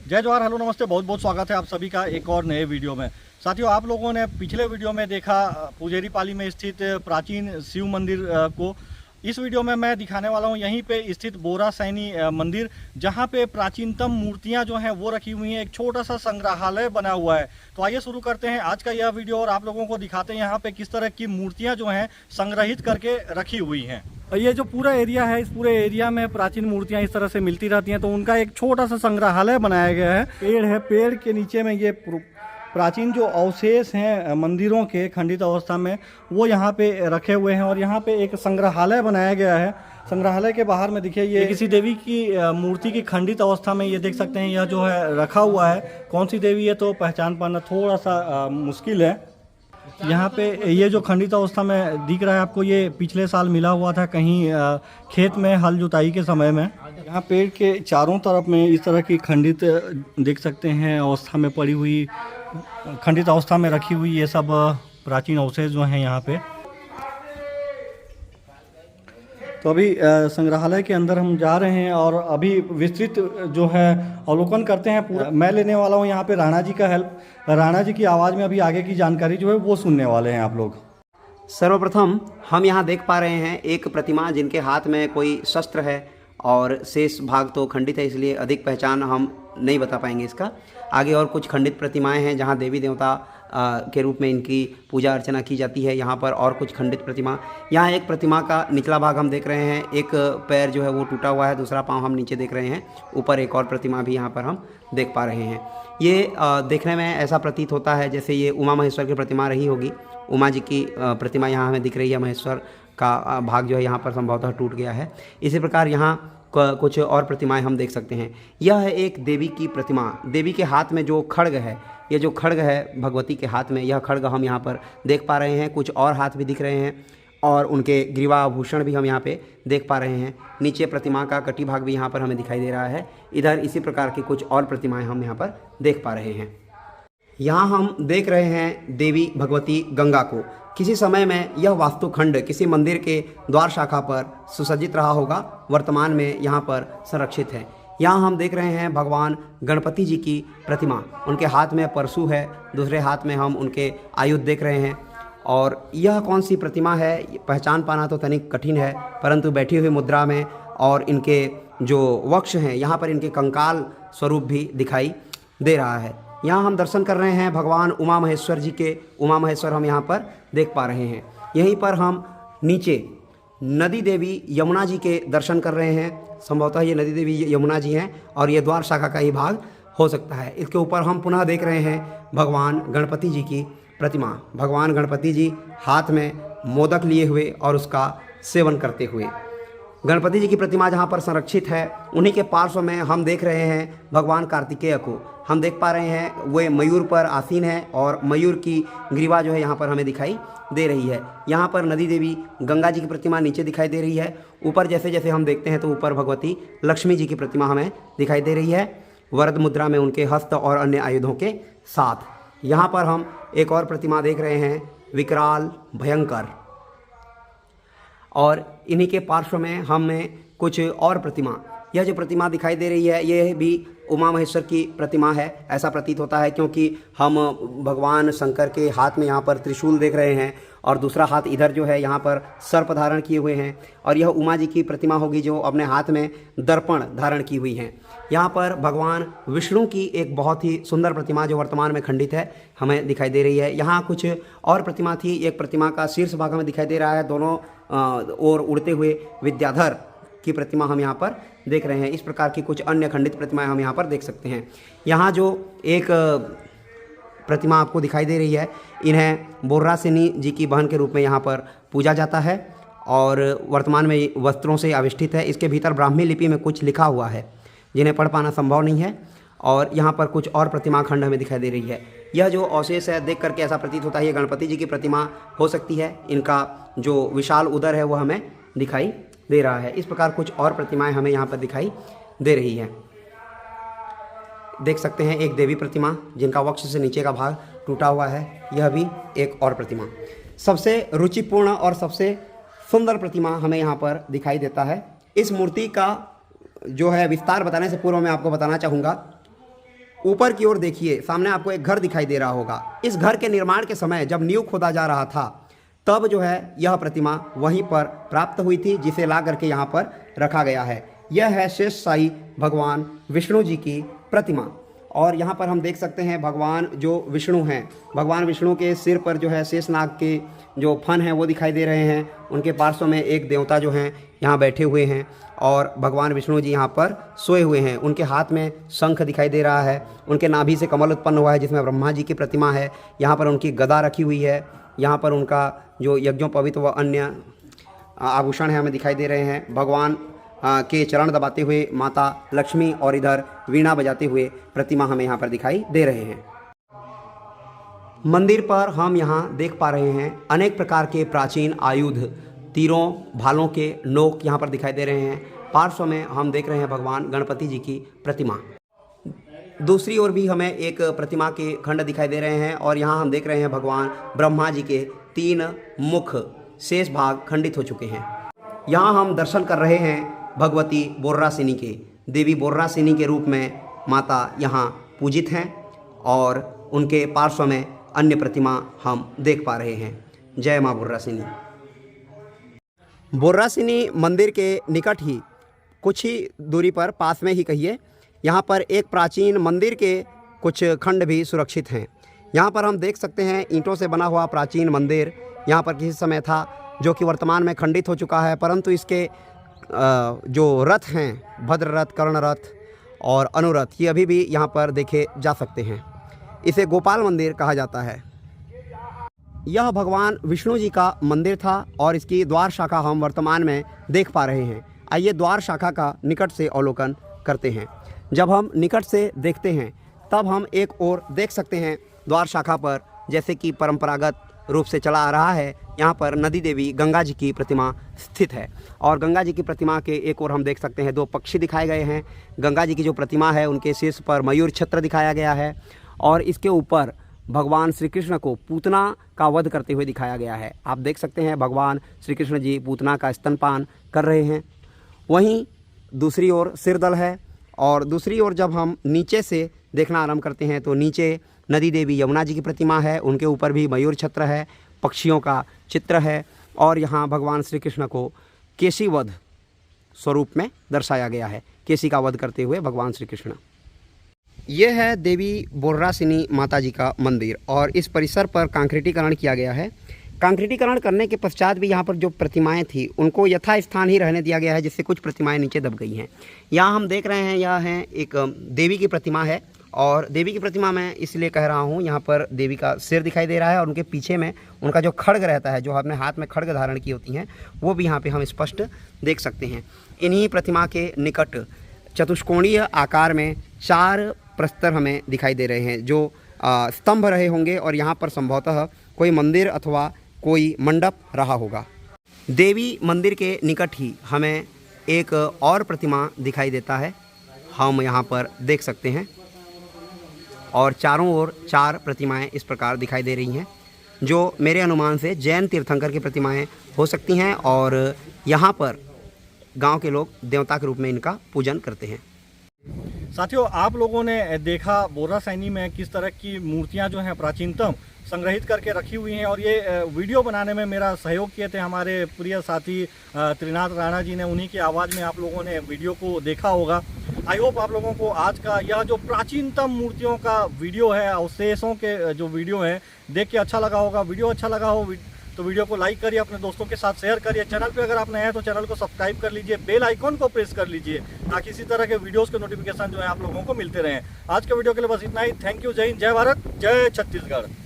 जय जवाहर, हेलो, नमस्ते, बहुत बहुत स्वागत है आप सभी का एक और नए वीडियो में। साथियों, आप लोगों ने पिछले वीडियो में देखा पुजेरी पाली में स्थित प्राचीन शिव मंदिर को। इस वीडियो में मैं दिखाने वाला हूं यहीं पे स्थित बोरा सैनी मंदिर, जहां पे प्राचीनतम मूर्तियां जो हैं वो रखी हुई हैं। एक छोटा सा संग्रहालय बना हुआ है। तो आइए शुरू करते हैं आज का यह वीडियो और आप लोगों को दिखाते हैं यहाँ पे किस तरह की मूर्तियाँ जो हैं संग्रहित करके रखी हुई हैं। ये जो पूरा एरिया है, इस पूरे एरिया में प्राचीन मूर्तियां इस तरह से मिलती रहती हैं। तो उनका एक छोटा सा संग्रहालय बनाया गया है। पेड़ है, पेड़ के नीचे में ये प्राचीन जो अवशेष हैं मंदिरों के खंडित अवस्था में वो यहाँ पे रखे हुए हैं और यहाँ पे एक संग्रहालय बनाया गया है। संग्रहालय के बाहर में देखिए, ये किसी देवी की मूर्ति की खंडित अवस्था में ये देख सकते हैं। यह जो है रखा हुआ है, कौन सी देवी है तो पहचान पाना थोड़ा सा मुश्किल है। यहाँ पे ये जो खंडित अवस्था में दिख रहा है आपको, ये पिछले साल मिला हुआ था कहीं खेत में हल जुताई के समय में। यहाँ पेड़ के चारों तरफ में इस तरह की खंडित देख सकते हैं अवस्था में पड़ी हुई, खंडित अवस्था में रखी हुई ये सब प्राचीन अवशेष जो हैं यहाँ पे। तो अभी संग्रहालय के अंदर हम जा रहे हैं और अभी विस्तृत जो है अवलोकन करते हैं पूरा। मैं लेने वाला हूँ यहाँ पे राणा जी का हेल्प। राणा जी की आवाज़ में अभी आगे की जानकारी जो है वो सुनने वाले हैं आप लोग। सर्वप्रथम हम यहाँ देख पा रहे हैं एक प्रतिमा जिनके हाथ में कोई शस्त्र है और शेष भाग तो खंडित है, इसलिए अधिक पहचान हम नहीं बता पाएंगे इसका। आगे और कुछ खंडित प्रतिमाएं हैं जहाँ देवी देवता के रूप में इनकी पूजा अर्चना की जाती है। यहाँ पर और कुछ खंडित प्रतिमा, यहाँ एक प्रतिमा का निचला भाग हम देख रहे हैं, एक पैर जो है वो टूटा हुआ है, दूसरा पाँव हम नीचे देख रहे हैं। ऊपर एक और प्रतिमा भी यहाँ पर हम देख पा रहे हैं। ये देखने में ऐसा प्रतीत होता है जैसे ये उमा महेश्वर की प्रतिमा रही होगी। उमा जी की प्रतिमा यहाँ हमें दिख रही है, महेश्वर का भाग जो है यहाँ पर संभवतः टूट गया है। इसी प्रकार यहाँ कुछ और प्रतिमाएं हम देख सकते हैं। यह है एक देवी की प्रतिमा। देवी के हाथ में जो खड्ग है, ये जो खड्ग है भगवती के हाथ में, यह खड्ग हम यहाँ पर देख पा रहे हैं। कुछ और हाथ भी दिख रहे हैं और उनके ग्रीवा आभूषण भी हम यहाँ पे देख पा रहे हैं। नीचे प्रतिमा का कटी भाग भी यहाँ पर हमें दिखाई दे रहा है। इधर इसी प्रकार की कुछ और प्रतिमाएं हम यहाँ पर देख पा रहे हैं। यहाँ हम देख रहे हैं देवी भगवती गंगा को। किसी समय में यह वास्तुखंड किसी मंदिर के द्वार शाखा पर सुसज्जित रहा होगा, वर्तमान में यहाँ पर संरक्षित है। यहाँ हम देख रहे हैं भगवान गणपति जी की प्रतिमा। उनके हाथ में परशु है, दूसरे हाथ में हम उनके आयुध देख रहे हैं। और यह कौन सी प्रतिमा है पहचान पाना तो तनिक कठिन है, परंतु बैठी हुई मुद्रा में और इनके जो वक्ष हैं यहाँ पर इनके कंकाल स्वरूप भी दिखाई दे रहा है। यहाँ हम दर्शन कर रहे हैं भगवान उमा महेश्वर जी के। उमा महेश्वर हम यहाँ पर देख पा रहे हैं। यहीं पर हम नीचे नदी देवी यमुना जी के दर्शन कर रहे हैं। संभवतः ये नदी देवी यमुना जी हैं और ये द्वार शाखा का ही भाग हो सकता है। इसके ऊपर हम पुनः देख रहे हैं भगवान गणपति जी की प्रतिमा। भगवान गणपति जी हाथ में मोदक लिए हुए और उसका सेवन करते हुए। गणपति जी की प्रतिमा जहाँ पर संरक्षित है, उन्हीं के पार्श्व में हम देख रहे हैं भगवान कार्तिकेय को। हम देख पा रहे हैं वे मयूर पर आसीन है और मयूर की ग्रीवा जो है यहाँ पर हमें दिखाई दे रही है। यहाँ पर नदी देवी गंगा जी की प्रतिमा नीचे दिखाई दे रही है। ऊपर जैसे जैसे हम देखते हैं तो ऊपर भगवती लक्ष्मी जी की प्रतिमा हमें दिखाई दे रही है, वरद मुद्रा में उनके हस्त और अन्य आयुधों के साथ। यहाँ पर हम एक और प्रतिमा देख रहे हैं, विकराल भयंकर, और इन्हीं के पार्श्व में हमें कुछ और प्रतिमा। यह जो प्रतिमा दिखाई दे रही है ये भी उमा महेश्वर की प्रतिमा है, ऐसा प्रतीत होता है, क्योंकि हम भगवान शंकर के हाथ में यहाँ पर त्रिशूल देख रहे हैं और दूसरा हाथ इधर जो है यहाँ पर सर्प धारण किए हुए हैं। और यह उमा जी की प्रतिमा होगी जो अपने हाथ में दर्पण धारण की हुई हैं। यहाँ पर भगवान विष्णु की एक बहुत ही सुंदर प्रतिमा जो वर्तमान में खंडित है हमें दिखाई दे रही है। यहाँ कुछ और प्रतिमा थी। एक प्रतिमा का शीर्ष भाग हमें दिखाई दे रहा है, दोनों ओर उड़ते हुए विद्याधर की प्रतिमा हम यहाँ पर देख रहे हैं। इस प्रकार की कुछ अन्य खंडित प्रतिमाएं हम यहाँ पर देख सकते हैं। यहाँ जो एक प्रतिमा आपको दिखाई दे रही है, इन्हें बोर्रा सैनी जी की बहन के रूप में यहाँ पर पूजा जाता है और वर्तमान में वस्त्रों से आविष्टित है। इसके भीतर ब्राह्मी लिपि में कुछ लिखा हुआ है जिन्हें पढ़ पाना संभव नहीं है। और यहाँ पर कुछ और प्रतिमा खंड हमें दिखाई दे रही है। यह जो अवशेष है देख करके ऐसा प्रतीत होता है ये गणपति जी की प्रतिमा हो सकती है। इनका जो विशाल उदर है वो हमें दिखाई दे रहा है। इस प्रकार कुछ और प्रतिमाएं हमें यहाँ पर दिखाई दे रही है। देख सकते हैं एक देवी प्रतिमा जिनका वक्ष से नीचे का भाग टूटा हुआ है, यह भी एक और प्रतिमा। सबसे रुचिपूर्ण और सबसे सुंदर प्रतिमा हमें यहाँ पर दिखाई देता है। इस मूर्ति का जो है विस्तार बताने से पूर्व मैं आपको बताना चाहूँगा ऊपर की ओर देखिए, सामने आपको एक घर दिखाई दे रहा होगा। इस घर के निर्माण के समय जब नींव खोदा जा रहा था तब जो है यह प्रतिमा वहीं पर प्राप्त हुई थी, जिसे ला करके यहाँ पर रखा गया है। यह है शेष शाही भगवान विष्णु जी की प्रतिमा। और यहाँ पर हम देख सकते हैं भगवान जो विष्णु हैं, भगवान विष्णु के सिर पर जो है शेषनाग के जो फन हैं वो दिखाई दे रहे हैं। उनके पार्श्व में एक देवता जो हैं यहाँ बैठे हुए हैं और भगवान विष्णु जी यहाँ पर सोए हुए हैं। उनके हाथ में शंख दिखाई दे रहा है। उनके नाभि से कमल उत्पन्न हुआ है जिसमें ब्रह्मा जी की प्रतिमा है। यहाँ पर उनकी गदा रखी हुई है। यहाँ पर उनका जो यज्ञोपवीत व अन्य आभूषण है हमें दिखाई दे रहे हैं। भगवान के चरण दबाते हुए माता लक्ष्मी और इधर वीणा बजाते हुए प्रतिमा हमें यहाँ पर दिखाई दे रहे हैं। मंदिर पर हम यहाँ देख पा रहे हैं अनेक प्रकार के प्राचीन आयुध, तीरों भालों के नोक यहाँ पर दिखाई दे रहे हैं। पार्श्व में हम देख रहे हैं भगवान गणपति जी की प्रतिमा। दूसरी ओर भी हमें एक प्रतिमा के खंड दिखाई दे रहे हैं और यहाँ हम देख रहे हैं भगवान ब्रह्मा जी के 3 मुख शेष भाग खंडित हो चुके हैं। यहाँ हम दर्शन कर रहे हैं भगवती बोर्रासिनी के। देवी बोर्रासिनी के रूप में माता यहाँ पूजित हैं और उनके पार्श्व में अन्य प्रतिमा हम देख पा रहे हैं। जय माँ बोर्रासिनी। बोर्रासिनी मंदिर के निकट ही कुछ ही दूरी पर, पास में ही कहिए, यहाँ पर एक प्राचीन मंदिर के कुछ खंड भी सुरक्षित हैं। यहाँ पर हम देख सकते हैं ईंटों से बना हुआ प्राचीन मंदिर यहाँ पर किसी समय था, जो कि वर्तमान में खंडित हो चुका है, परंतु इसके जो रथ हैं, भद्र रथ, कर्ण रथ और अनुरथ, ये अभी भी यहाँ पर देखे जा सकते हैं। इसे गोपाल मंदिर कहा जाता है। यह भगवान विष्णु जी का मंदिर था और इसकी द्वार शाखा हम वर्तमान में देख पा रहे हैं। आइए द्वार शाखा का निकट से अवलोकन करते हैं। जब हम निकट से देखते हैं तब हम एक ओर देख सकते हैं द्वार शाखा पर, जैसे कि परंपरागत रूप से चला आ रहा है, यहाँ पर नदी देवी गंगा जी की प्रतिमा स्थित है। और गंगा जी की प्रतिमा के एक ओर हम देख सकते हैं 2 पक्षी दिखाए गए हैं। गंगा जी की जो प्रतिमा है उनके शीर्ष पर मयूर छत्र दिखाया गया है और इसके ऊपर भगवान श्री कृष्ण को पूतना का वध करते हुए दिखाया गया है। आप देख सकते हैं भगवान श्री कृष्ण जी पूतना का स्तनपान कर रहे हैं। वहीं दूसरी ओर सिरदल है और दूसरी ओर जब हम नीचे से देखना आरंभ करते हैं तो नीचे नदी देवी यमुना जी की प्रतिमा है। उनके ऊपर भी मयूर छत्र है, पक्षियों का चित्र है और यहाँ भगवान श्री कृष्ण को केसी वध स्वरूप में दर्शाया गया है। केसी का वध करते हुए भगवान श्री कृष्ण। ये है देवी बोर्रासिनी माता जी का मंदिर और इस परिसर पर कांक्रीटीकरण किया गया है। कांक्रीटीकरण करने के पश्चात भी यहाँ पर जो प्रतिमाएं थी उनको यथास्थान ही रहने दिया गया है, जिससे कुछ प्रतिमाएं नीचे दब गई हैं। यहाँ हम देख रहे हैं, यह है एक देवी की प्रतिमा है और देवी की प्रतिमा मैं इसलिए कह रहा हूँ, यहाँ पर देवी का सिर दिखाई दे रहा है और उनके पीछे में उनका जो खड्ग रहता है, जो अपने हाथ में खड्ग धारण की होती हैं, वो भी यहाँ पे हम स्पष्ट देख सकते हैं। इन्हीं प्रतिमा के निकट चतुष्कोणीय आकार में 4 प्रस्तर हमें दिखाई दे रहे हैं, जो स्तंभ रहे होंगे और यहाँ पर संभवतः कोई मंदिर अथवा कोई मंडप रहा होगा। देवी मंदिर के निकट ही हमें एक और प्रतिमा दिखाई देता है, हम यहाँ पर देख सकते हैं। और चारों ओर 4 प्रतिमाएं इस प्रकार दिखाई दे रही हैं, जो मेरे अनुमान से जैन तीर्थंकर की प्रतिमाएं हो सकती हैं और यहाँ पर गांव के लोग देवता के रूप में इनका पूजन करते हैं। साथियों, आप लोगों ने देखा बोर्रासिनी में किस तरह की मूर्तियां जो हैं प्राचीनतम संग्रहित करके रखी हुई हैं और ये वीडियो बनाने में मेरा सहयोग किए थे हमारे प्रिय साथी त्रिनाथ राणा जी ने। उन्हीं की आवाज़ में आप लोगों ने वीडियो को देखा होगा। आई होप आप लोगों को आज का यह जो प्राचीनतम मूर्तियों का वीडियो है, अवशेषों के जो वीडियो है, देख के अच्छा लगा होगा। वीडियो अच्छा लगा हो तो वीडियो को लाइक करिए, अपने दोस्तों के साथ शेयर करिए। चैनल पे अगर आप नए हैं तो चैनल को सब्सक्राइब कर लीजिए, बेल आइकॉन को प्रेस कर लीजिए ताकि इसी तरह के वीडियोस के नोटिफिकेशन जो है आप लोगों को मिलते रहें। आज के वीडियो के लिए बस इतना ही। Thank you. जय हिंद, जय भारत, जय छत्तीसगढ़।